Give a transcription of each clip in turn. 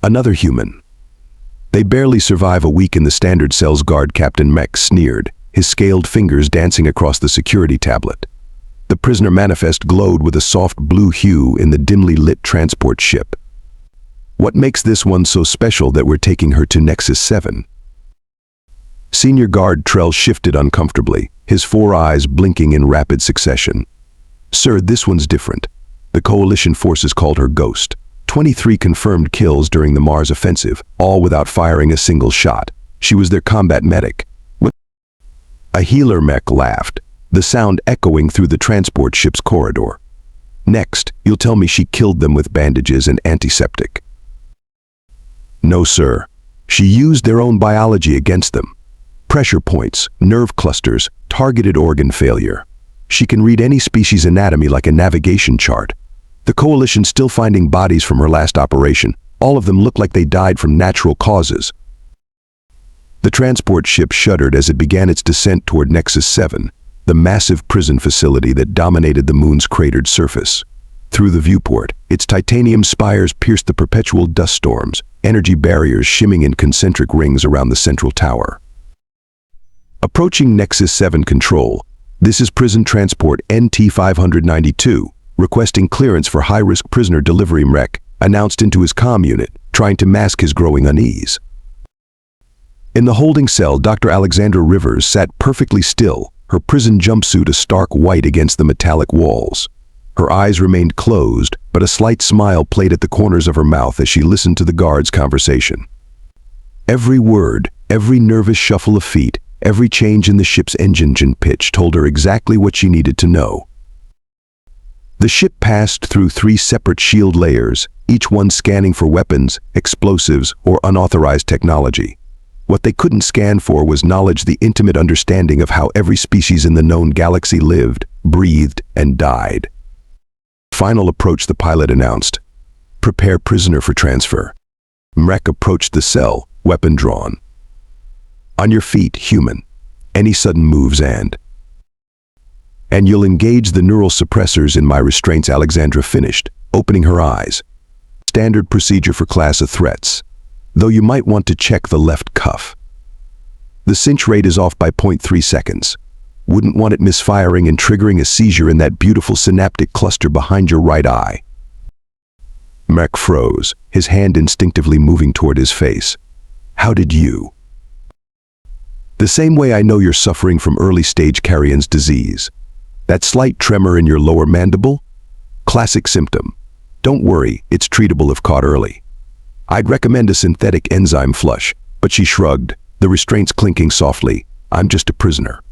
Another human. They barely survive a week in the standard cells, guard Captain Mech sneered, his scaled fingers dancing across the security tablet. The prisoner manifest glowed with a soft blue hue in the dimly lit transport ship. What makes this one so special that we're taking her to Nexus 7? Senior Guard Trell shifted uncomfortably, his four eyes blinking in rapid succession. Sir, this one's different. The Coalition forces called her Ghost. 23 confirmed kills during the Mars offensive, all without firing a single shot. She was their combat medic. What? A healer mech laughed, the sound echoing through the transport ship's corridor. Next, you'll tell me she killed them with bandages and antiseptic. No, sir. She used their own biology against them. Pressure points, nerve clusters, targeted organ failure. She can read any species' anatomy like a navigation chart. The Coalition's still finding bodies from her last operation. All of them look like they died from natural causes. The transport ship shuddered as it began its descent toward Nexus 7, the massive prison facility that dominated the moon's cratered surface. Through the viewport, its titanium spires pierced the perpetual dust storms, energy barriers shimming in concentric rings around the central tower. Approaching Nexus 7 control, this is Prison Transport NT-592, requesting clearance for high-risk prisoner delivery. Mech announced into his comm unit, trying to mask his growing unease. In the holding cell, Dr. Alexandra Rivers sat perfectly still, her prison jumpsuit a stark white against the metallic walls. Her eyes remained closed, but a slight smile played at the corners of her mouth as she listened to the guards' conversation. Every word, every nervous shuffle of feet, every change in the ship's engine pitch told her exactly what she needed to know. The ship passed through 3 separate shield layers, each one scanning for weapons, explosives, or unauthorized technology. What they couldn't scan for was knowledge, the intimate understanding of how every species in the known galaxy lived, breathed, and died. Final approach, the pilot announced. Prepare prisoner for transfer. Mech approached the cell, weapon drawn. On your feet, human. Any sudden moves and you'll engage the neural suppressors in my restraints. Alexandra finished, opening her eyes. Standard procedure for class of threats, though you might want to check the left cuff. The cinch rate is off by 0.3 seconds. Wouldn't want it misfiring and triggering a seizure in that beautiful synaptic cluster behind your right eye. Mech froze, his hand instinctively moving toward his face. How did you? The same way I know you're suffering from early-stage Carrion's disease. That slight tremor in your lower mandible? Classic symptom. Don't worry, it's treatable if caught early. I'd recommend a synthetic enzyme flush, but she shrugged, the restraints clinking softly. I'm just a prisoner.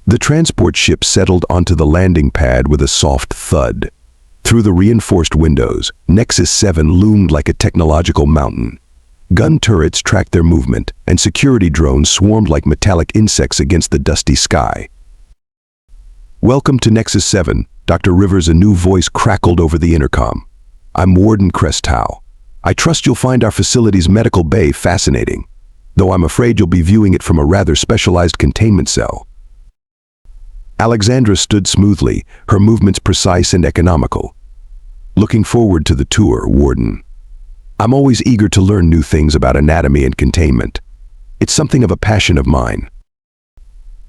The transport ship settled onto the landing pad with a soft thud. Through the reinforced windows, Nexus 7 loomed like a technological mountain. Gun turrets tracked their movement, and security drones swarmed like metallic insects against the dusty sky. Welcome to Nexus 7, Dr. Rivers, a new voice crackled over the intercom. I'm Warden Crestow. I trust you'll find our facility's medical bay fascinating, though I'm afraid you'll be viewing it from a rather specialized containment cell. Alexandra stood smoothly, her movements precise and economical. Looking forward to the tour, Warden. I'm always eager to learn new things about anatomy and containment. It's something of a passion of mine.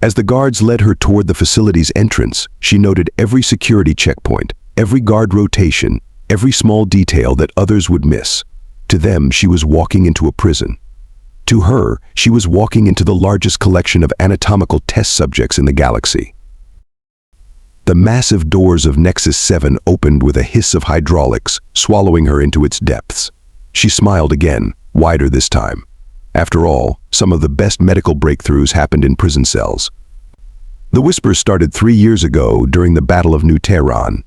As the guards led her toward the facility's entrance, she noted every security checkpoint, every guard rotation, every small detail that others would miss. To them, she was walking into a prison. To her, she was walking into the largest collection of anatomical test subjects in the galaxy. The massive doors of Nexus 7 opened with a hiss of hydraulics, swallowing her into its depths. She smiled again, wider this time. After all, some of the best medical breakthroughs happened in prison cells. The whispers started 3 years ago during the Battle of New Tehran.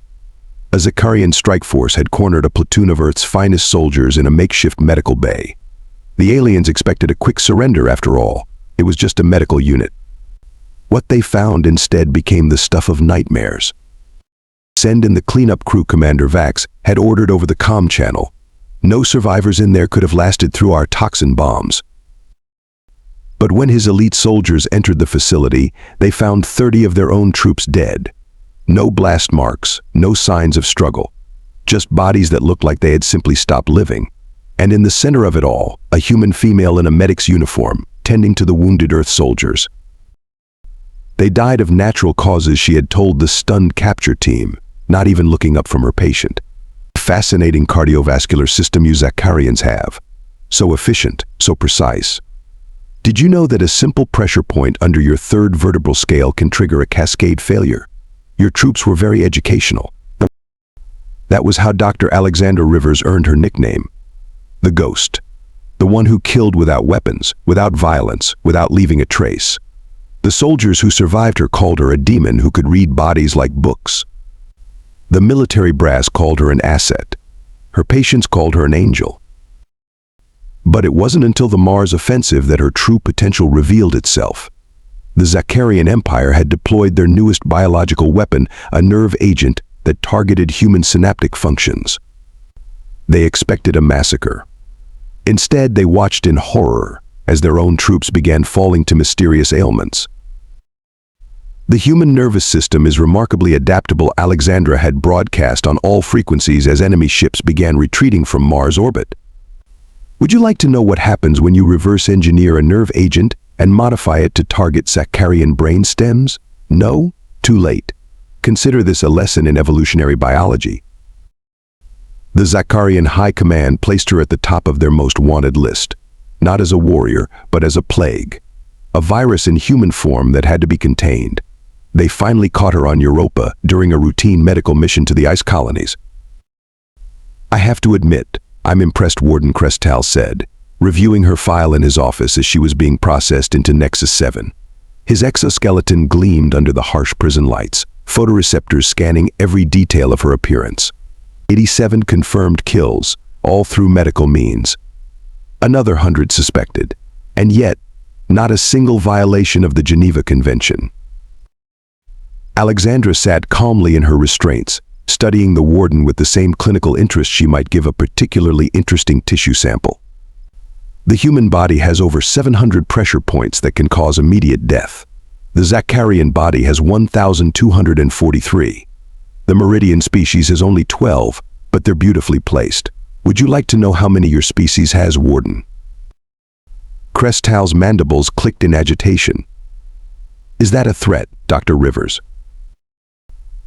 A Zakarian strike force had cornered a platoon of Earth's finest soldiers in a makeshift medical bay. The aliens expected a quick surrender after all. It was just a medical unit. What they found instead became the stuff of nightmares. Send in the cleanup crew. Commander Vax had ordered over the comm channel. No survivors in there could have lasted through our toxin bombs. But when his elite soldiers entered the facility, they found 30 of their own troops dead. No blast marks, no signs of struggle. Just bodies that looked like they had simply stopped living. And in the center of it all, a human female in a medic's uniform, tending to the wounded Earth soldiers. They died of natural causes, she had told the stunned capture team, not even looking up from her patient. Fascinating cardiovascular system you Zakarians have. So efficient, so precise. Did you know that a simple pressure point under your third vertebral scale can trigger a cascade failure? Your troops were very educational. That was how Dr. Alexandra Rivers earned her nickname, the Ghost. The one who killed without weapons, without violence, without leaving a trace. The soldiers who survived her called her a demon who could read bodies like books. The military brass called her an asset. Her patients called her an angel. But it wasn't until the Mars offensive that her true potential revealed itself. The Zakarian Empire had deployed their newest biological weapon, a nerve agent that targeted human synaptic functions. They expected a massacre. Instead, they watched in horror as their own troops began falling to mysterious ailments. The human nervous system is remarkably adaptable. Alexandra had broadcast on all frequencies as enemy ships began retreating from Mars orbit. Would you like to know what happens when you reverse engineer a nerve agent and modify it to target Zakarian brain stems? No? Too late. Consider this a lesson in evolutionary biology. The Zakarian High Command placed her at the top of their most wanted list, not as a warrior, but as a plague. A virus in human form that had to be contained. They finally caught her on Europa during a routine medical mission to the ice colonies. I have to admit, I'm impressed, Warden Crestal said, reviewing her file in his office as she was being processed into Nexus 7. His exoskeleton gleamed under the harsh prison lights, photoreceptors scanning every detail of her appearance. 87 confirmed kills, all through medical means. Another 100 suspected, and yet, not a single violation of the Geneva Convention. Alexandra sat calmly in her restraints, studying the warden with the same clinical interest she might give a particularly interesting tissue sample. The human body has over 700 pressure points that can cause immediate death. The Zakarian body has 1,243. The Meridian species has only 12, but they're beautifully placed. Would you like to know how many your species has, Warden? Crestal's mandibles clicked in agitation. Is that a threat, Dr. Rivers?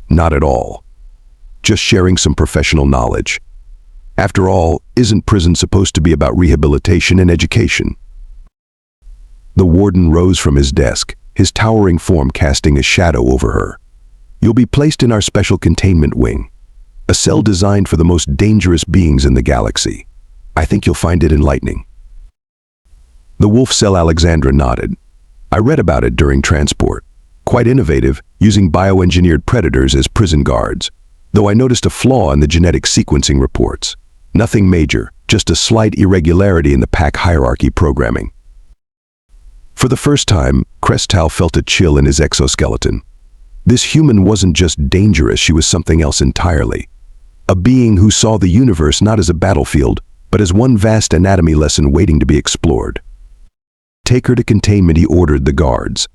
Not at all. Just sharing some professional knowledge. After all, isn't prison supposed to be about rehabilitation and education? The warden rose from his desk, his towering form casting a shadow over her. You'll be placed in our special containment wing, a cell designed for the most dangerous beings in the galaxy. I think you'll find it enlightening. The wolf cell. Alexandra nodded. I read about it during transport. Quite innovative, using bioengineered predators as prison guards. Though I noticed a flaw in the genetic sequencing reports. Nothing major, just a slight irregularity in the pack hierarchy programming. For the first time, Crestal felt a chill in his exoskeleton. This human wasn't just dangerous, she was something else entirely. A being who saw the universe not as a battlefield, but as one vast anatomy lesson waiting to be explored. Take her to containment, he ordered the guards.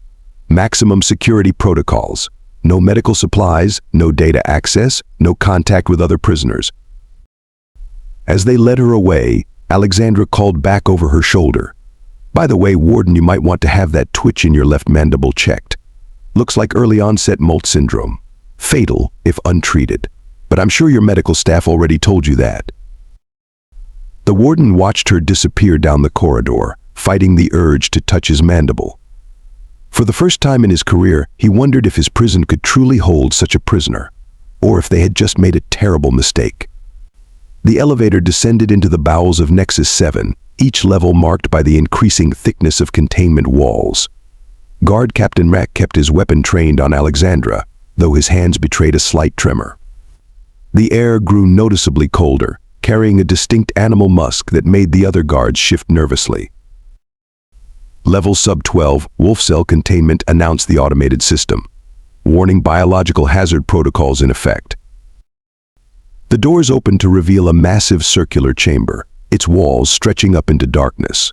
Maximum security protocols. No medical supplies, no data access, no contact with other prisoners. As they led her away, Alexandra called back over her shoulder. By the way, Warden, you might want to have that twitch in your left mandible checked. Looks like early onset Molt syndrome. Fatal if untreated. But I'm sure your medical staff already told you that. The warden watched her disappear down the corridor, fighting the urge to touch his mandible. For the first time in his career, he wondered if his prison could truly hold such a prisoner, or if they had just made a terrible mistake. The elevator descended into the bowels of Nexus 7, each level marked by the increasing thickness of containment walls. Guard Captain Mack kept his weapon trained on Alexandra, though his hands betrayed a slight tremor. The air grew noticeably colder, carrying a distinct animal musk that made the other guards shift nervously. Level Sub-12, Wolf Cell Containment, announced the automated system, warning biological hazard protocols in effect. The doors opened to reveal a massive circular chamber, its walls stretching up into darkness.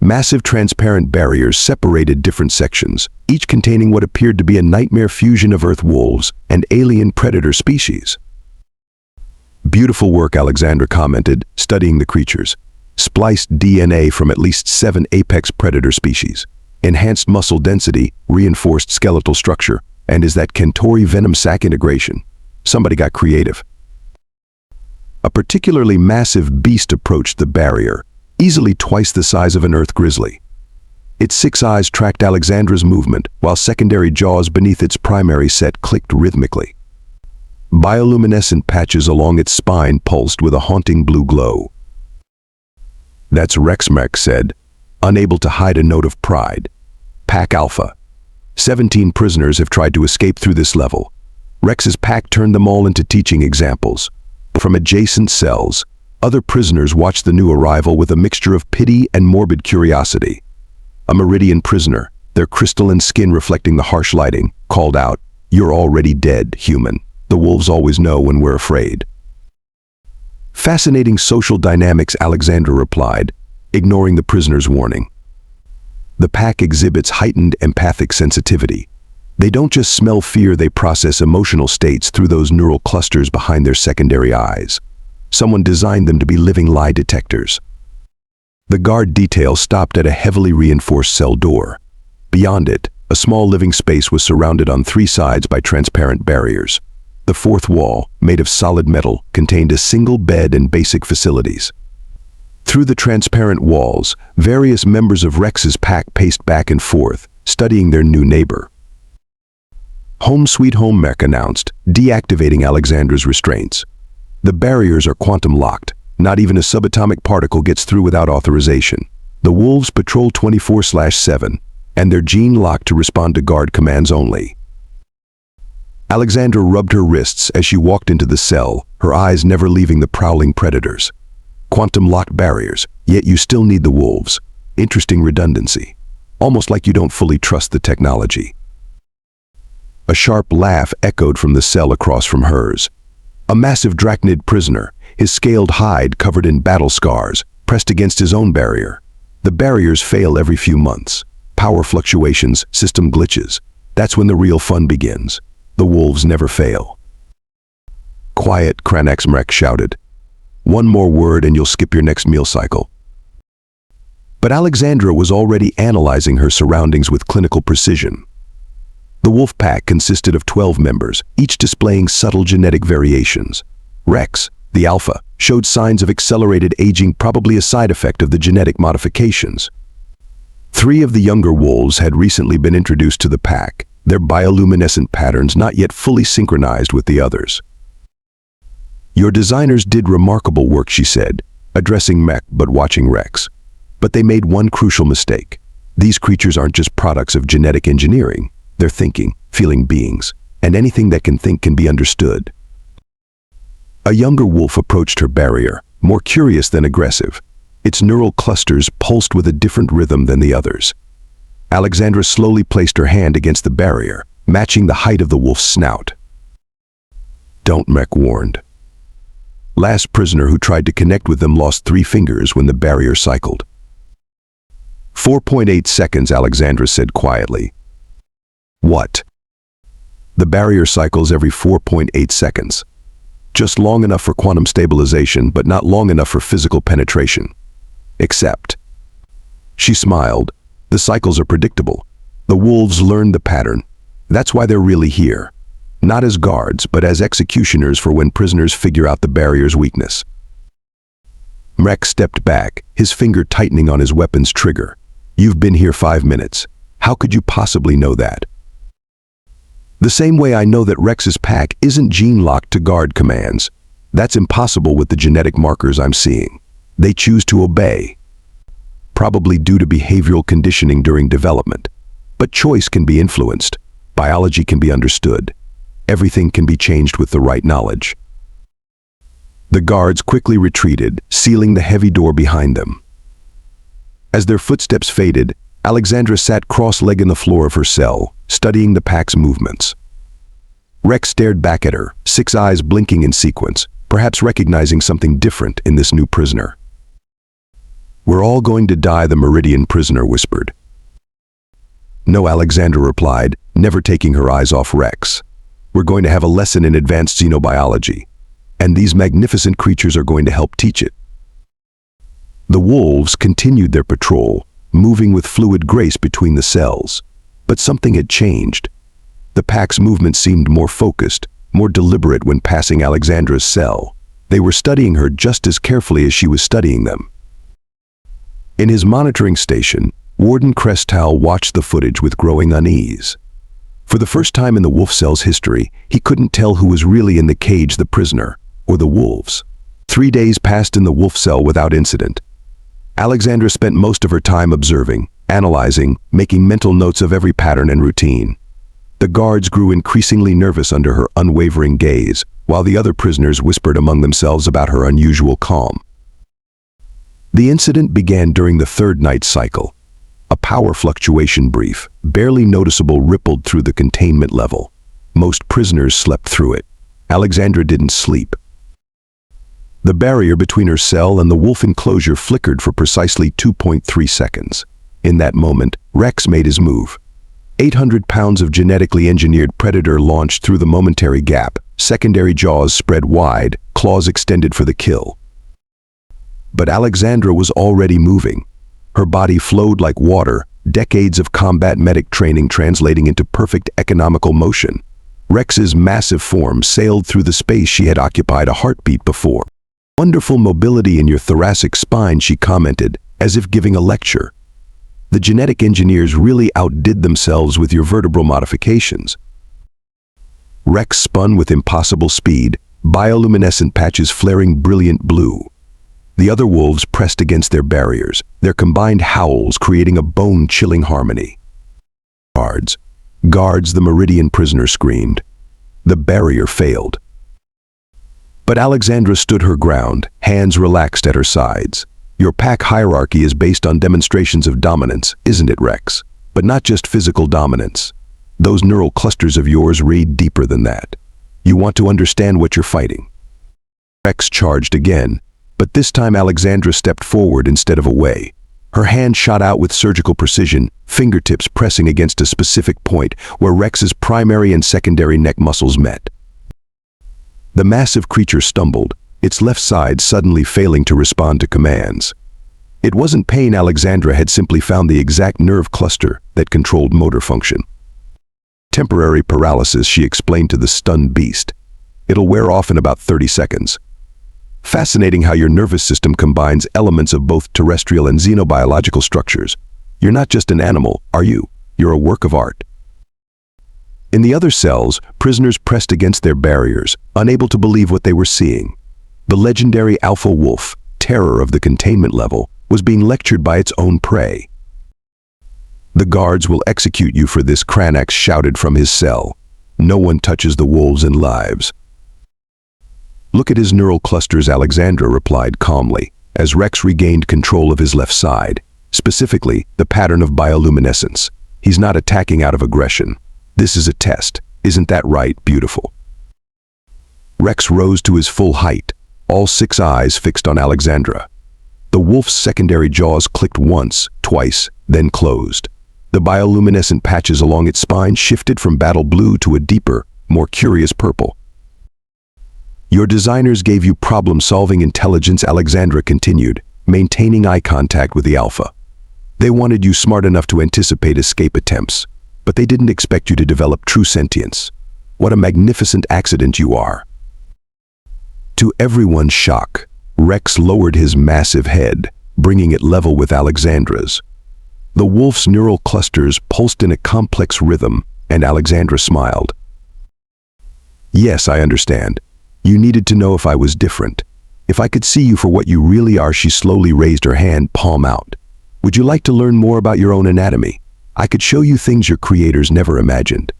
Massive transparent barriers separated different sections, each containing what appeared to be a nightmare fusion of Earth wolves and alien predator species. Beautiful work, Alexandra commented, studying the creatures. spliced DNA from at least 7 apex predator species, enhanced muscle density, reinforced skeletal structure, and is that Centauri venom sac integration? Somebody got creative. A particularly massive beast approached the barrier, easily twice the size of an earth grizzly. Its 6 eyes tracked Alexandra's movement, while secondary jaws beneath its primary set clicked rhythmically. Bioluminescent patches along its spine pulsed with a haunting blue glow. "That's Rex," Mech said, unable to hide a note of pride. "Pack Alpha. 17 prisoners have tried to escape through this level. Rex's pack turned them all into teaching examples. From adjacent cells, other prisoners watched the new arrival with a mixture of pity and morbid curiosity. A Meridian prisoner, their crystalline skin reflecting the harsh lighting, called out, "You're already dead, human. The wolves always know when we're afraid." "Fascinating social dynamics," Alexandra replied, ignoring the prisoner's warning. "The pack exhibits heightened empathic sensitivity. They don't just smell fear, they process emotional states through those neural clusters behind their secondary eyes. Someone designed them to be living lie detectors." The guard detail stopped at a heavily reinforced cell door. Beyond it, a small living space was surrounded on 3 sides by transparent barriers. The 4th wall, made of solid metal, contained a single bed and basic facilities. Through the transparent walls, various members of Rex's pack paced back and forth, studying their new neighbor. "Home sweet home," Mech announced, deactivating Alexandra's restraints. "The barriers are quantum locked. Not even a subatomic particle gets through without authorization. The wolves patrol 24/7, and they're gene-locked to respond to guard commands only." Alexandra rubbed her wrists as she walked into the cell, her eyes never leaving the prowling predators. Quantum-locked barriers, yet you still need the wolves. Interesting redundancy. Almost like you don't fully trust the technology. A sharp laugh echoed from the cell across from hers. A massive drachnid prisoner, his scaled hide covered in battle scars, pressed against his own barrier. The barriers fail every few months. Power fluctuations, system glitches. That's when the real fun begins. The wolves never fail. "Quiet," Cranexmrek shouted. "One more word and you'll skip your next meal cycle." But Alexandra was already analyzing her surroundings with clinical precision. The wolf pack consisted of 12 members, each displaying subtle genetic variations. Rex, the alpha, showed signs of accelerated aging, probably a side effect of the genetic modifications. 3 of the younger wolves had recently been introduced to the pack, their bioluminescent patterns not yet fully synchronized with the others. "Your designers did remarkable work," she said, addressing Mech but watching Rex. "But they made one crucial mistake. These creatures aren't just products of genetic engineering. They're thinking, feeling beings, and anything that can think can be understood." A younger wolf approached her barrier, more curious than aggressive. Its neural clusters pulsed with a different rhythm than the others. Alexandra slowly placed her hand against the barrier, matching the height of the wolf's snout. "Don't," Mech warned. "Last prisoner who tried to connect with them lost 3 fingers when the barrier cycled." 4.8 seconds, Alexandra said quietly. "What?" "The barrier cycles every 4.8 seconds. Just long enough for quantum stabilization, but not long enough for physical penetration. Except..." She smiled. "The cycles are predictable. The wolves learned the pattern. That's why they're really here. Not as guards, but as executioners for when prisoners figure out the barrier's weakness." Mrek stepped back, his finger tightening on his weapon's trigger. "You've been here 5 minutes. How could you possibly know that?" "The same way I know that Rex's pack isn't gene-locked to guard commands. That's impossible with the genetic markers I'm seeing. They choose to obey. Probably due to behavioral conditioning during development. But choice can be influenced. Biology can be understood. Everything can be changed with the right knowledge." The guards quickly retreated, sealing the heavy door behind them. As their footsteps faded, Alexandra sat cross-legged on the floor of her cell, studying the pack's movements. Rex stared back at her, 6 eyes blinking in sequence, perhaps recognizing something different in this new prisoner. "We're all going to die," the Meridian prisoner whispered. "No," Alexandra replied, never taking her eyes off Rex. "We're going to have a lesson in advanced xenobiology, and these magnificent creatures are going to help teach it." The The wolves continued their patrol, moving with fluid grace between the cells. But something had changed. The pack's movement seemed more focused, more deliberate when passing Alexandra's cell. They were studying her just as carefully as she was studying them. In his monitoring station, Warden Crestal watched the footage with growing unease. For the first time in the wolf cell's history, he couldn't tell who was really in the cage, the prisoner or the wolves. 3 days passed in the wolf cell without incident. Alexandra spent most of her time observing, analyzing, making mental notes of every pattern and routine. The guards grew increasingly nervous under her unwavering gaze, while the other prisoners whispered among themselves about her unusual calm. The incident began during the third night cycle. A power fluctuation brief, barely noticeable, rippled through the containment level. Most prisoners slept through it. Alexandra didn't sleep. The barrier between her cell and the wolf enclosure flickered for precisely 2.3 seconds. In that moment, Rex made his move. 800 pounds of genetically engineered predator launched through the momentary gap, secondary jaws spread wide, claws extended for the kill. But Alexandra was already moving. Her body flowed like water, decades of combat medic training translating into perfect economical motion. Rex's massive form sailed through the space she had occupied a heartbeat before. "Wonderful mobility in your thoracic spine," she commented, as if giving a lecture. "The genetic engineers really outdid themselves with your vertebral modifications." Rex spun with impossible speed, bioluminescent patches flaring brilliant blue. The other wolves pressed against their barriers, their combined howls creating a bone-chilling harmony. "Guards! Guards!" the Meridian prisoner screamed. The barrier failed. But Alexandra stood her ground, hands relaxed at her sides. "Your pack hierarchy is based on demonstrations of dominance, isn't it, Rex? But not just physical dominance. Those neural clusters of yours read deeper than that. You want to understand what you're fighting." Rex charged again, but this time Alexandra stepped forward instead of away. Her hand shot out with surgical precision, fingertips pressing against a specific point where Rex's primary and secondary neck muscles met. The massive creature stumbled, its left side suddenly failing to respond to commands. It wasn't pain. Alexandra had simply found the exact nerve cluster that controlled motor function. "Temporary paralysis," she explained to the stunned beast. "It'll wear off in about 30 seconds. Fascinating how your nervous system combines elements of both terrestrial and xenobiological structures. You're not just an animal, are you? You're a work of art." In the other cells, prisoners pressed against their barriers, unable to believe what they were seeing. The legendary alpha wolf, terror of the containment level, was being lectured by its own prey. "The guards will execute you for this," Cranax shouted from his cell. "No one touches the wolves in lives." "Look at his neural clusters," Alexandra replied calmly, as Rex regained control of his left side, specifically the pattern of bioluminescence. "He's not attacking out of aggression. This is a test. Isn't that right, beautiful?" Rex rose to his full height, all 6 eyes fixed on Alexandra. The wolf's secondary jaws clicked once, twice, then closed. The bioluminescent patches along its spine shifted from battle blue to a deeper, more curious purple. "Your designers gave you problem-solving intelligence," Alexandra continued, maintaining eye contact with the alpha. "They wanted you smart enough to anticipate escape attempts, but they didn't expect you to develop true sentience. What a magnificent accident you are." To everyone's shock, Rex lowered his massive head, bringing it level with Alexandra's. The wolf's neural clusters pulsed in a complex rhythm, and Alexandra smiled. "Yes, I understand. You needed to know if I was different. If I could see you for what you really are." She slowly raised her hand, palm out. "Would you like to learn more about your own anatomy? I could show you things your creators never imagined."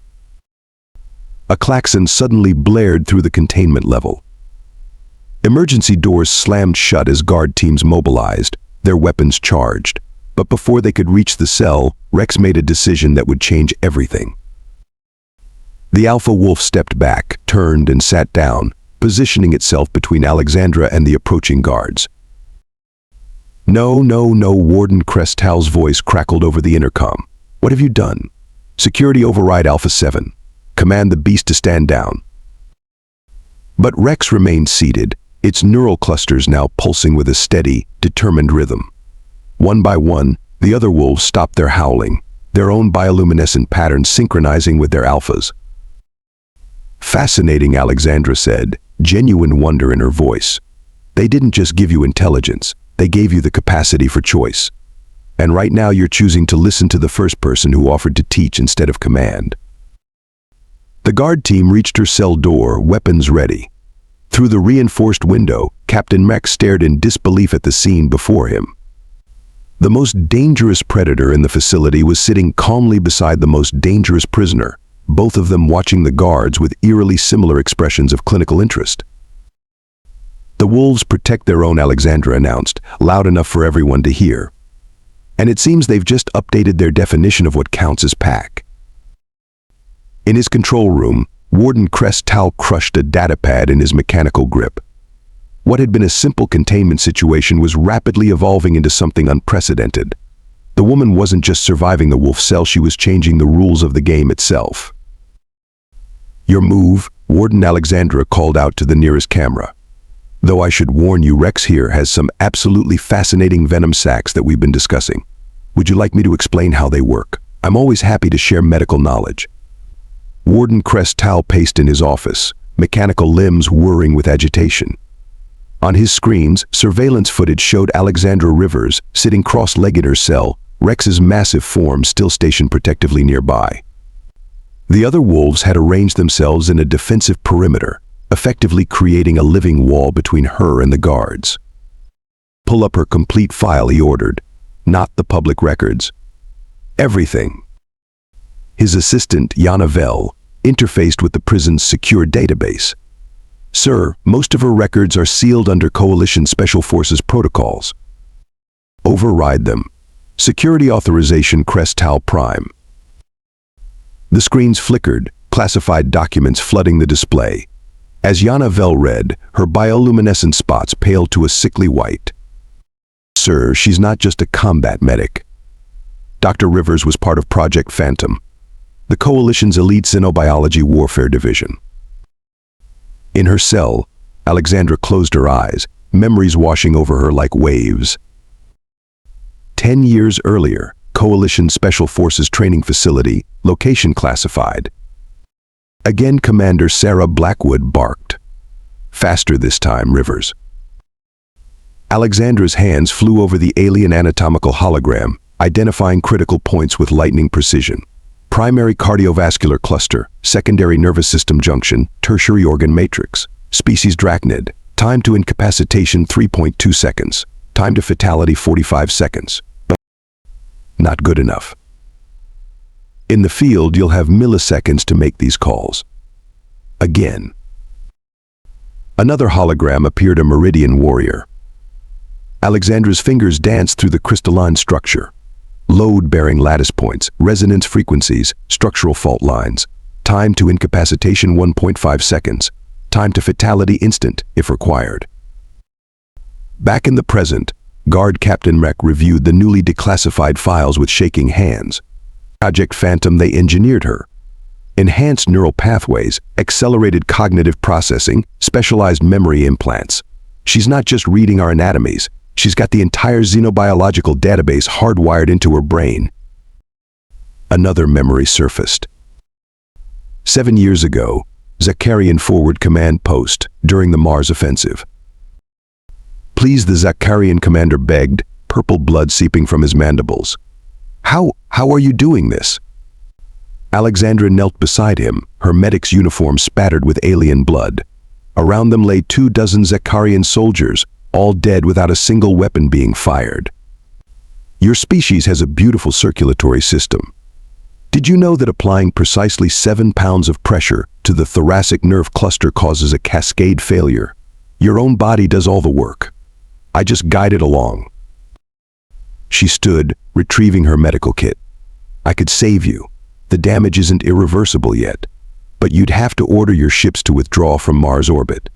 A klaxon suddenly blared through the containment level. Emergency doors slammed shut as guard teams mobilized, their weapons charged. But before they could reach the cell, Rex made a decision that would change everything. The alpha wolf stepped back, turned, and sat down, positioning itself between Alexandra and the approaching guards. "No, no, no," Warden Crestal's voice crackled over the intercom. "What have you done? Security override Alpha 7. Command the beast to stand down." But Rex remained seated, its neural clusters now pulsing with a steady, determined rhythm. One by one, the other wolves stopped their howling, their own bioluminescent patterns synchronizing with their alphas. "Fascinating," Alexandra said, genuine wonder in her voice. "They didn't just give you intelligence, they gave you the capacity for choice. And right now you're choosing to listen to the first person who offered to teach instead of command." The guard team reached her cell door, weapons ready. Through the reinforced window, Captain Mech stared in disbelief at the scene before him. The most dangerous predator in the facility was sitting calmly beside the most dangerous prisoner, both of them watching the guards with eerily similar expressions of clinical interest. "The wolves protect their own," Alexandra announced, loud enough for everyone to hear. "And it seems they've just updated their definition of what counts as pack." In his control room, Warden Crest-Tal crushed a datapad in his mechanical grip. What had been a simple containment situation was rapidly evolving into something unprecedented. The woman wasn't just surviving the wolf cell, she was changing the rules of the game itself. "Your move," Warden Alexandra called out to the nearest camera. "Though I should warn you, Rex here has some absolutely fascinating venom sacs that we've been discussing. Would you like me to explain how they work? I'm always happy to share medical knowledge." Warden Crest-Tal paced in his office, mechanical limbs whirring with agitation. On his screens, surveillance footage showed Alexandra Rivers sitting cross-legged in her cell, Rex's massive form still stationed protectively nearby. The other wolves had arranged themselves in a defensive perimeter, effectively creating a living wall between her and the guards. "Pull up her complete file," he ordered. "Not the public records. Everything." His assistant, Yana Vell, interfaced with the prison's secure database. "Sir, most of her records are sealed under Coalition Special Forces protocols." "Override them. Security authorization Crest-Tal Prime." The screens flickered, classified documents flooding the display. As Yana Vell read, her bioluminescent spots paled to a sickly white. "Sir, she's not just a combat medic. Dr. Rivers was part of Project Phantom, the Coalition's elite xenobiology warfare division." In her cell, Alexandra closed her eyes, memories washing over her like waves. 10 years earlier, Coalition Special Forces Training Facility, location classified. Again, Commander Sarah Blackwood barked. "Faster this time, Rivers." Alexandra's hands flew over the alien anatomical hologram, identifying critical points with lightning precision. Primary cardiovascular cluster, secondary nervous system junction, tertiary organ matrix, species Drachnid, time to incapacitation 3.2 seconds, time to fatality 45 seconds. But not good enough. In the field, you'll have milliseconds to make these calls. Again. Another hologram appeared, a Meridian warrior. Alexandra's fingers danced through the crystalline structure. Load-bearing lattice points, resonance frequencies, structural fault lines. Time to incapacitation 1.5 seconds. Time to fatality instant, if required. Back in the present, Guard Captain Mech reviewed the newly declassified files with shaking hands. Project Phantom, they engineered her. Enhanced neural pathways, accelerated cognitive processing, specialized memory implants. She's not just reading our anatomies. She's got the entire xenobiological database hardwired into her brain. Another memory surfaced. 7 years ago, Zakarian Forward Command Post, during the Mars offensive. "Please," the Zakarian commander begged, purple blood seeping from his mandibles. How are you doing this?" Alexandra knelt beside him, her medic's uniform spattered with alien blood. Around them lay 24 Zakarian soldiers, all dead without a single weapon being fired. "Your species has a beautiful circulatory system. Did you know that applying precisely 7 pounds of pressure to the thoracic nerve cluster causes a cascade failure? Your own body does all the work. I just guide it along." She stood, retrieving her medical kit. "I could save you. The damage isn't irreversible yet, but you'd have to order your ships to withdraw from Mars orbit.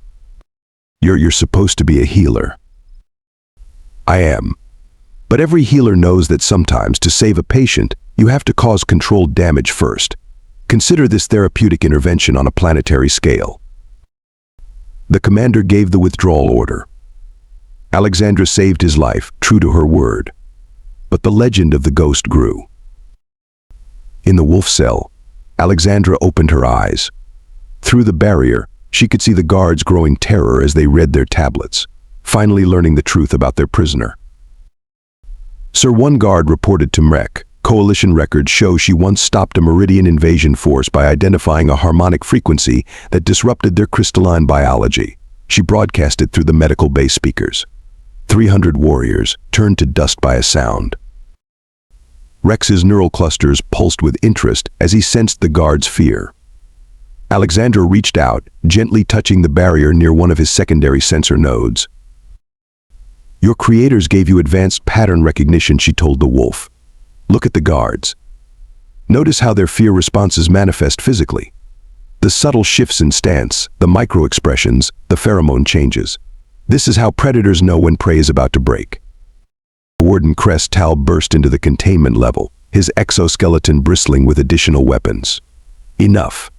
You're supposed to be a healer." "I am. But every healer knows that sometimes, to save a patient, you have to cause controlled damage first. Consider this therapeutic intervention on a planetary scale." The commander gave the withdrawal order. Alexandra saved his life, true to her word. But the legend of the ghost grew. In the wolf cell, Alexandra opened her eyes. Through the barrier, she could see the guards growing terror as they read their tablets, finally learning the truth about their prisoner. Sir, one guard reported to Mrek, coalition records show she once stopped a Meridian invasion force by identifying a harmonic frequency that disrupted their crystalline biology. She broadcast it through the medical base speakers. 300 warriors turned to dust by a sound. Rex's neural clusters pulsed with interest as he sensed the guard's fear. Alexandra reached out, gently touching the barrier near one of his secondary sensor nodes. Your creators gave you advanced pattern recognition, she told the wolf. Look at the guards. Notice how their fear responses manifest physically. The subtle shifts in stance, the micro-expressions, the pheromone changes. This is how predators know when prey is about to break. Warden Tal burst into the containment level, his exoskeleton bristling with additional weapons. Enough.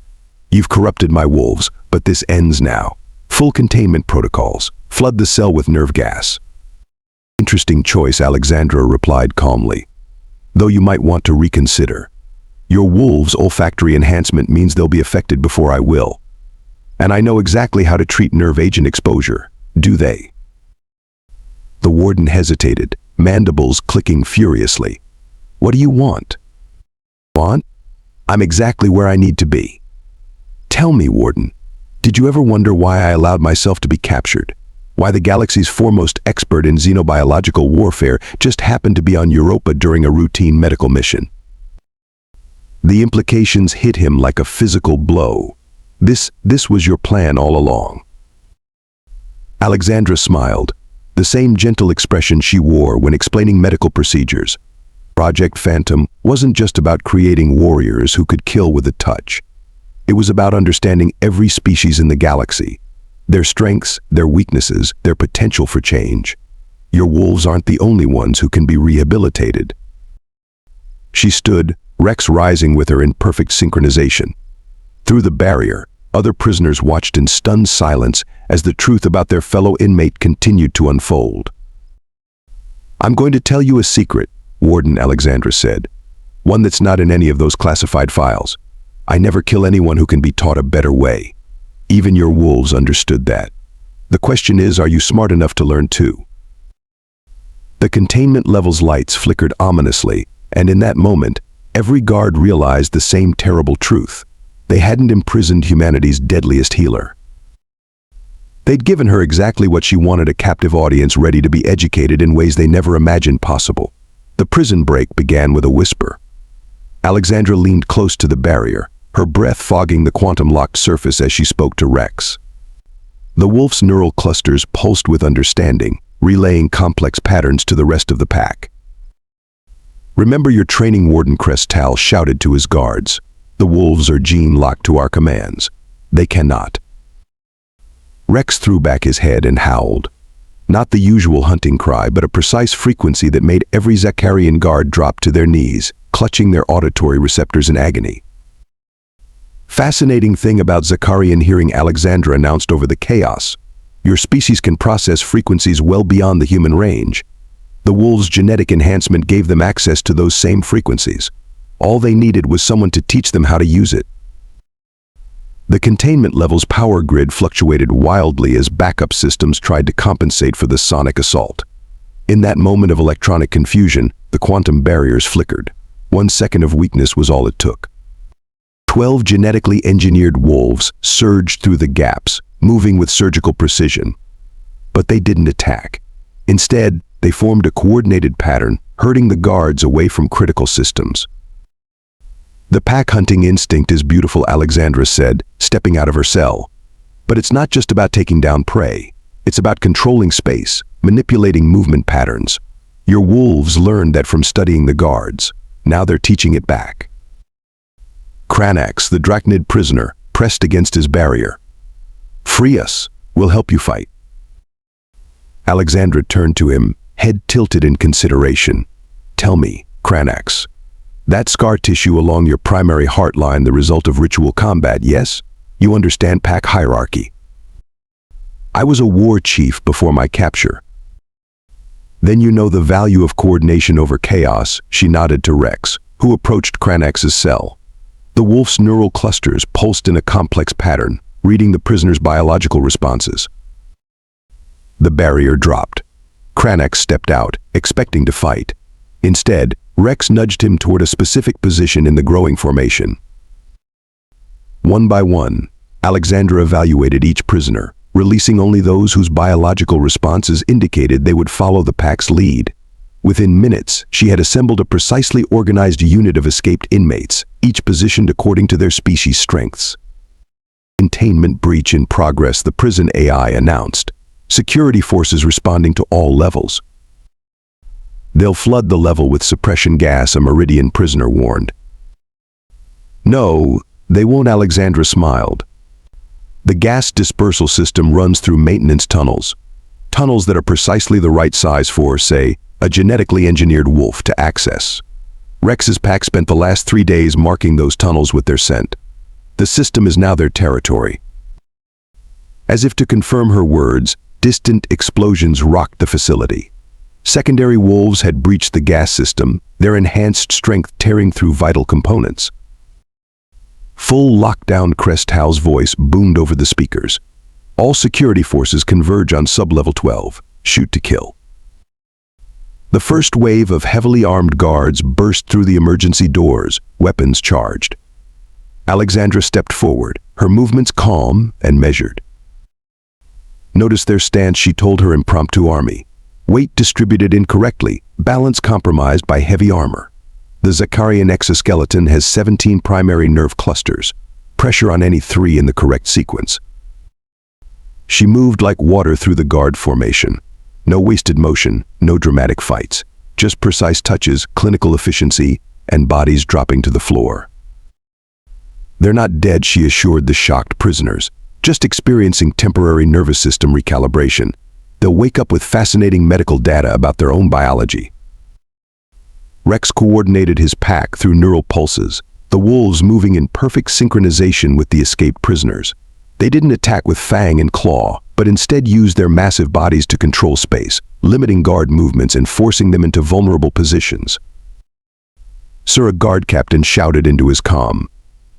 You've corrupted my wolves, but this ends now. Full containment protocols. Flood the cell with nerve gas. Interesting choice, Alexandra replied calmly. Though you might want to reconsider. Your wolves' olfactory enhancement means they'll be affected before I will. And I know exactly how to treat nerve agent exposure. Do they? The warden hesitated, mandibles clicking furiously. What do you want? Want? I'm exactly where I need to be. Tell me, Warden, did you ever wonder why I allowed myself to be captured? Why the galaxy's foremost expert in xenobiological warfare just happened to be on Europa during a routine medical mission? The implications hit him like a physical blow. This was your plan all along. Alexandra smiled, the same gentle expression she wore when explaining medical procedures. Project Phantom wasn't just about creating warriors who could kill with a touch. It was about understanding every species in the galaxy, their strengths, their weaknesses, their potential for change. Your wolves aren't the only ones who can be rehabilitated. She stood, Rex rising with her in perfect synchronization. Through the barrier, other prisoners watched in stunned silence as the truth about their fellow inmate continued to unfold. I'm going to tell you a secret, Warden Alexandra said. One that's not in any of those classified files. I never kill anyone who can be taught a better way. Even your wolves understood that. The question is, are you smart enough to learn too? The containment level's lights flickered ominously, and in that moment, every guard realized the same terrible truth. They hadn't imprisoned humanity's deadliest healer. They'd given her exactly what she wanted, a captive audience ready to be educated in ways they never imagined possible. The prison break began with a whisper. Alexandra leaned close to the barrier, her breath fogging the quantum-locked surface as she spoke to Rex. The wolf's neural clusters pulsed with understanding, relaying complex patterns to the rest of the pack. Remember your training, Warden Tal shouted to his guards. The wolves are gene-locked to our commands. They cannot. Rex threw back his head and howled. Not the usual hunting cry, but a precise frequency that made every Zakarian guard drop to their knees, clutching their auditory receptors in agony. Fascinating thing about Zakarian hearing, Alexandra announced over the chaos. Your species can process frequencies well beyond the human range. The wolves' genetic enhancement gave them access to those same frequencies. All they needed was someone to teach them how to use it. The containment level's power grid fluctuated wildly as backup systems tried to compensate for the sonic assault. In that moment of electronic confusion, the quantum barriers flickered. 1 second of weakness was all it took. 12 genetically engineered wolves surged through the gaps, moving with surgical precision. But they didn't attack. Instead, they formed a coordinated pattern, herding the guards away from critical systems. The pack-hunting instinct is beautiful, Alexandra said, stepping out of her cell. But it's not just about taking down prey. It's about controlling space, manipulating movement patterns. Your wolves learned that from studying the guards. Now they're teaching it back. Cranax, the Drachnid prisoner, pressed against his barrier. Free us. We'll help you fight. Alexandra turned to him, head tilted in consideration. Tell me, Cranax. That scar tissue along your primary heart line, the result of ritual combat, yes? You understand pack hierarchy. I was a war chief before my capture. Then you know the value of coordination over chaos, she nodded to Rex, who approached Cranax's cell. The wolf's neural clusters pulsed in a complex pattern, reading the prisoner's biological responses. The barrier dropped. Cranax stepped out, expecting to fight. Instead, Rex nudged him toward a specific position in the growing formation. One by one, Alexandra evaluated each prisoner, releasing only those whose biological responses indicated they would follow the pack's lead. Within minutes, she had assembled a precisely organized unit of escaped inmates, each positioned according to their species' strengths. Containment breach in progress, the prison AI announced. Security forces responding to all levels. They'll flood the level with suppression gas, a Meridian prisoner warned. No, they won't, Alexandra smiled. The gas dispersal system runs through maintenance tunnels. Tunnels that are precisely the right size for, say, a genetically engineered wolf to access. Rex's pack spent the last 3 days marking those tunnels with their scent. The system is now their territory. As if to confirm her words, distant explosions rocked the facility. Secondary wolves had breached the gas system, their enhanced strength tearing through vital components. Full lockdown, Cresthal's voice boomed over the speakers. All security forces converge on sub-level 12. Shoot to kill. The first wave of heavily armed guards burst through the emergency doors, weapons charged. Alexandra stepped forward, her movements calm and measured. Notice their stance, she told her impromptu army. Weight distributed incorrectly, balance compromised by heavy armor. The Zakarian exoskeleton has 17 primary nerve clusters. Pressure on any 3 in the correct sequence. She moved like water through the guard formation. No wasted motion, no dramatic fights. Just precise touches, clinical efficiency, and bodies dropping to the floor. They're not dead, she assured the shocked prisoners. Just experiencing temporary nervous system recalibration. They'll wake up with fascinating medical data about their own biology. Rex coordinated his pack through neural pulses, the wolves moving in perfect synchronization with the escaped prisoners. They didn't attack with fang and claw, but instead used their massive bodies to control space, limiting guard movements and forcing them into vulnerable positions. Sir, a guard captain shouted into his comm.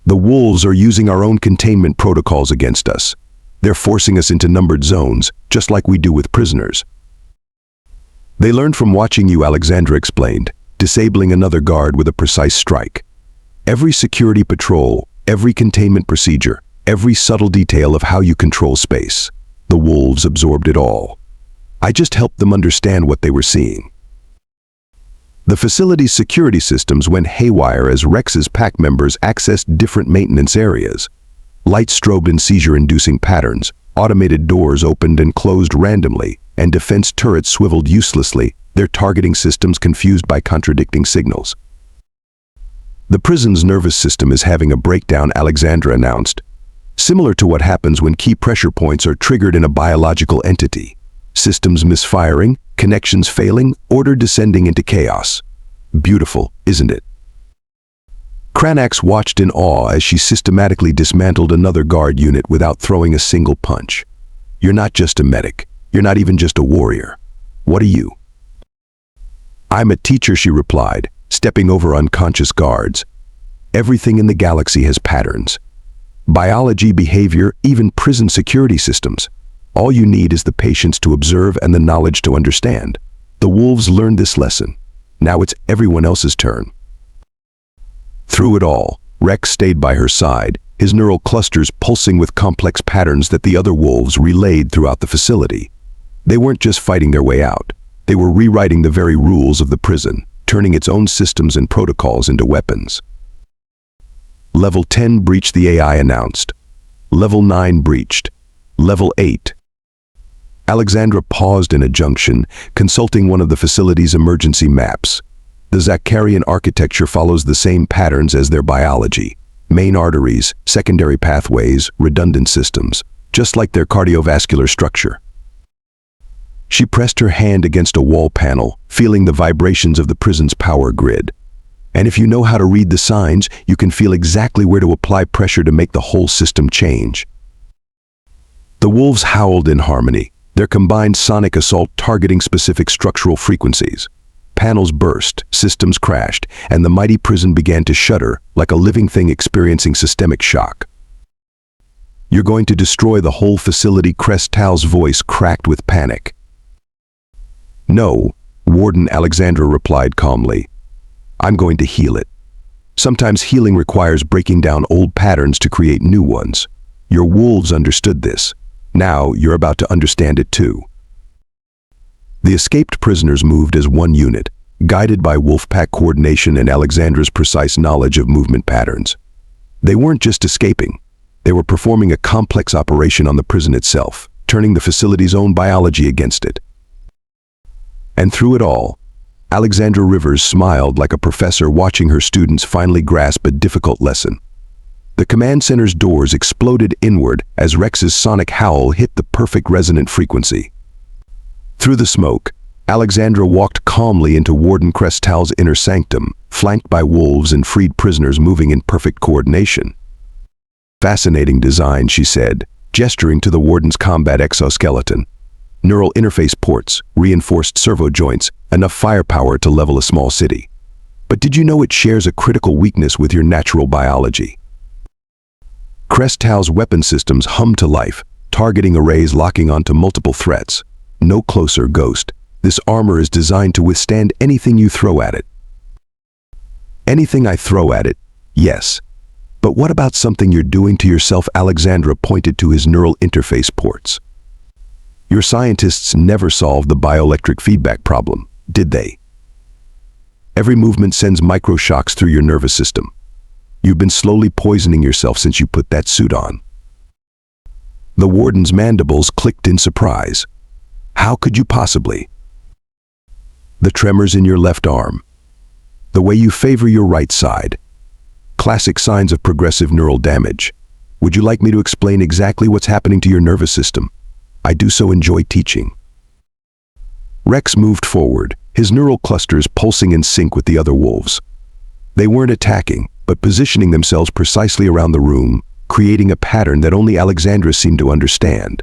The wolves are using our own containment protocols against us. They're forcing us into numbered zones, just like we do with prisoners. They learned from watching you, Alexandra explained, disabling another guard with a precise strike. Every security patrol, every containment procedure, every subtle detail of how you control space. The wolves absorbed it all. I just helped them understand what they were seeing. The facility's security systems went haywire as Rex's pack members accessed different maintenance areas. Lights strobed in seizure-inducing patterns, automated doors opened and closed randomly, and defense turrets swiveled uselessly, their targeting systems confused by contradicting signals. The prison's nervous system is having a breakdown, Alexandra announced. Similar to what happens when key pressure points are triggered in a biological entity. Systems misfiring, connections failing, order descending into chaos. Beautiful, isn't it? Cranax watched in awe as she systematically dismantled another guard unit without throwing a single punch. You're not just a medic. You're not even just a warrior. What are you? I'm a teacher, she replied, stepping over unconscious guards. Everything in the galaxy has patterns. Biology, behavior, even prison security systems. All you need is the patience to observe and the knowledge to understand. The wolves learned this lesson. Now it's everyone else's turn. Through it all, Rex stayed by her side, his neural clusters pulsing with complex patterns that the other wolves relayed throughout the facility. They weren't just fighting their way out. They were rewriting the very rules of the prison, turning its own systems and protocols into weapons. Level 10 breached, the AI announced. Level 9 breached. Level 8. Alexandra paused in a junction, consulting one of the facility's emergency maps. The Zakarian architecture follows the same patterns as their biology. Main arteries, secondary pathways, redundant systems, just like their cardiovascular structure. She pressed her hand against a wall panel, feeling the vibrations of the prison's power grid. And if you know how to read the signs, you can feel exactly where to apply pressure to make the whole system change. The wolves howled in harmony, their combined sonic assault targeting specific structural frequencies. Panels burst, systems crashed, and the mighty prison began to shudder like a living thing experiencing systemic shock. "You're going to destroy the whole facility," Crestal's voice cracked with panic. "No," Warden Alexandra replied calmly. "I'm going to heal it. Sometimes healing requires breaking down old patterns to create new ones. Your wolves understood this. Now you're about to understand it too." The escaped prisoners moved as one unit, guided by wolf-pack coordination and Alexandra's precise knowledge of movement patterns. They weren't just escaping. They were performing a complex operation on the prison itself, turning the facility's own biology against it. And through it all, Alexandra Rivers smiled like a professor watching her students finally grasp a difficult lesson. The command center's doors exploded inward as Rex's sonic howl hit the perfect resonant frequency. Through the smoke, Alexandra walked calmly into Warden Crestal's inner sanctum, flanked by wolves and freed prisoners moving in perfect coordination. "Fascinating design," she said, gesturing to the warden's combat exoskeleton. "Neural interface ports, reinforced servo joints, enough firepower to level a small city. But did you know it shares a critical weakness with your natural biology?" Crestal's weapon systems hummed to life, targeting arrays locking onto multiple threats. "No closer, Ghost. This armor is designed to withstand anything you throw at it." "Anything I throw at it? Yes. But what about something you're doing to yourself?" Alexandra pointed to his neural interface ports. "Your scientists never solved the bioelectric feedback problem, did they? Every movement sends microshocks through your nervous system. You've been slowly poisoning yourself since you put that suit on." The warden's mandibles clicked in surprise. "How could you possibly?" "The tremors in your left arm. The way you favor your right side. Classic signs of progressive neural damage. Would you like me to explain exactly what's happening to your nervous system? I do so enjoy teaching." Rex moved forward, his neural clusters pulsing in sync with the other wolves. They weren't attacking, but positioning themselves precisely around the room, creating a pattern that only Alexandra seemed to understand.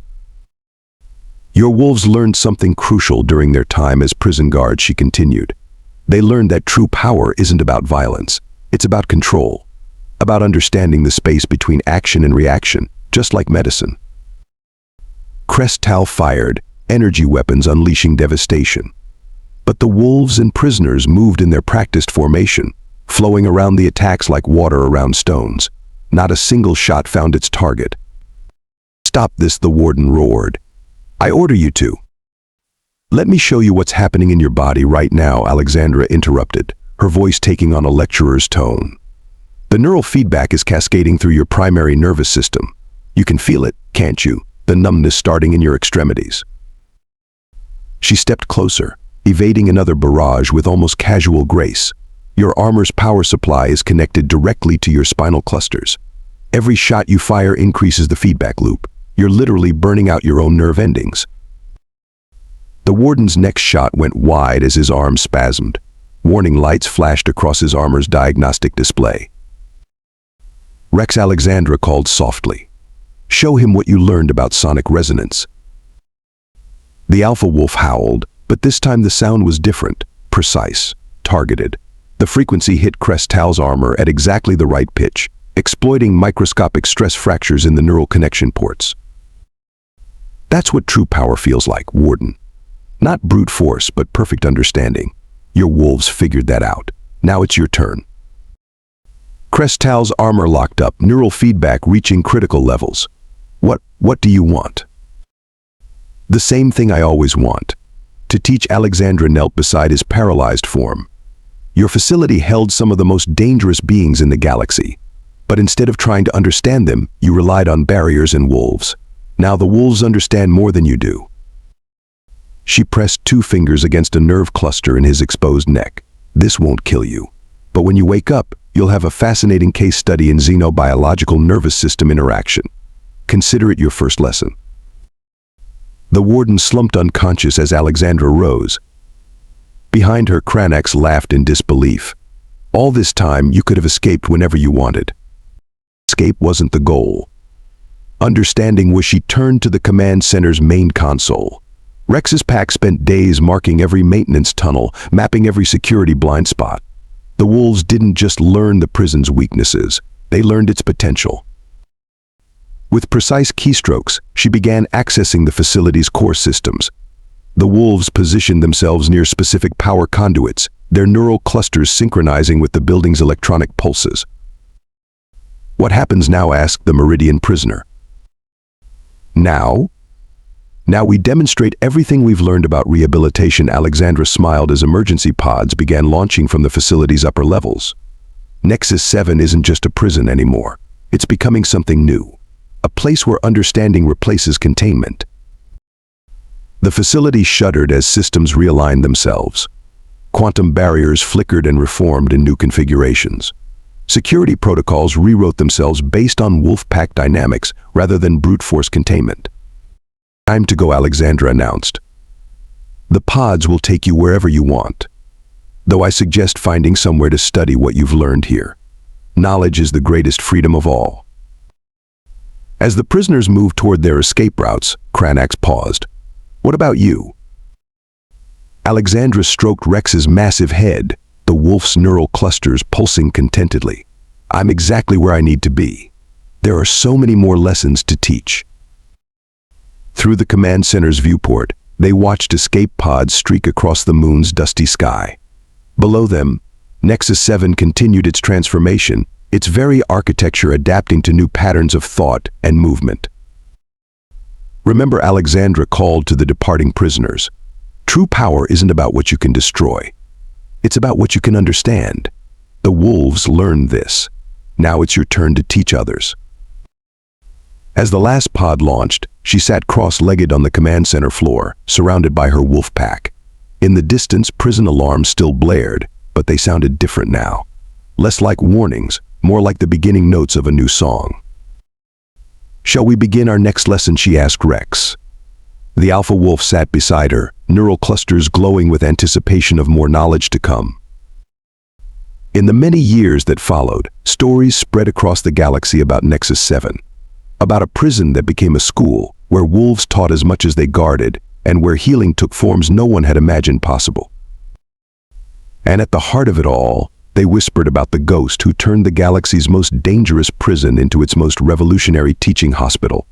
"Your wolves learned something crucial during their time as prison guards," she continued. "They learned that true power isn't about violence. It's about control, about understanding the space between action and reaction, just like medicine." Crestal fired, energy weapons unleashing devastation. But the wolves and prisoners moved in their practiced formation, flowing around the attacks like water around stones. Not a single shot found its target. "Stop this," the warden roared. "I order you to." "Let me show you what's happening in your body right now," Alexandra interrupted, her voice taking on a lecturer's tone. "The neural feedback is cascading through your primary nervous system. You can feel it, can't you? The numbness starting in your extremities." She stepped closer, evading another barrage with almost casual grace. "Your armor's power supply is connected directly to your spinal clusters. Every shot you fire increases the feedback loop. You're literally burning out your own nerve endings." The warden's next shot went wide as his arm spasmed. Warning lights flashed across his armor's diagnostic display. Rex Alexandra called softly. "Show him what you learned about sonic resonance." The alpha wolf howled, but this time the sound was different, precise, targeted. The frequency hit Crestal's armor at exactly the right pitch, exploiting microscopic stress fractures in the neural connection ports. "That's what true power feels like, Warden. Not brute force, but perfect understanding. Your wolves figured that out. Now it's your turn." Crestal's armor locked up, neural feedback reaching critical levels. What do you want?" "The same thing I always want. To teach." Alexandra knelt beside his paralyzed form. "Your facility held some of the most dangerous beings in the galaxy. But instead of trying to understand them, you relied on barriers and wolves. Now the wolves understand more than you do." She pressed two fingers against a nerve cluster in his exposed neck. "This won't kill you. But when you wake up, you'll have a fascinating case study in xenobiological nervous system interaction. Consider it your first lesson." The warden slumped unconscious as Alexandra rose. Behind her, Cranax laughed in disbelief. "All this time, you could have escaped whenever you wanted." Escape wasn't the goal. Understanding which, she turned to the command center's main console. Rex's pack spent days marking every maintenance tunnel, mapping every security blind spot. The wolves didn't just learn the prison's weaknesses, they learned its potential. With precise keystrokes, she began accessing the facility's core systems. The wolves positioned themselves near specific power conduits, their neural clusters synchronizing with the building's electronic pulses. "What happens now?" asked the Meridian prisoner. Now we demonstrate everything we've learned about rehabilitation." Alexandra smiled as emergency pods began launching from the facility's upper levels. Nexus 7 isn't just a prison anymore. It's becoming something new. A place where understanding replaces containment. The facility shuddered as systems realigned themselves. Quantum barriers flickered and reformed in new configurations. Security protocols rewrote themselves based on wolf pack dynamics rather than brute force containment. "Time to go," Alexandra announced. "The pods will take you wherever you want, though I suggest finding somewhere to study what you've learned here. Knowledge is the greatest freedom of all." As the prisoners moved toward their escape routes, Cranax paused. "What about you?" Alexandra stroked Rex's massive head, the wolf's neural clusters pulsing contentedly. "I'm exactly where I need to be. There are so many more lessons to teach." Through the command center's viewport, they watched escape pods streak across the moon's dusty sky. Below them, Nexus 7 continued its transformation, its very architecture adapting to new patterns of thought and movement. "Remember," Alexandra called to the departing prisoners, "true power isn't about what you can destroy. It's about what you can understand. The wolves learned this. Now it's your turn to teach others." As the last pod launched, she sat cross-legged on the command center floor, surrounded by her wolf pack. In the distance, prison alarms still blared, but they sounded different now. Less like warnings, more like the beginning notes of a new song. "Shall we begin our next lesson?" she asked Rex. The alpha wolf sat beside her, neural clusters glowing with anticipation of more knowledge to come. In the many years that followed, stories spread across the galaxy about Nexus 7. About a prison that became a school, where wolves taught as much as they guarded, and where healing took forms no one had imagined possible. And at the heart of it all, they whispered about the ghost who turned the galaxy's most dangerous prison into its most revolutionary teaching hospital.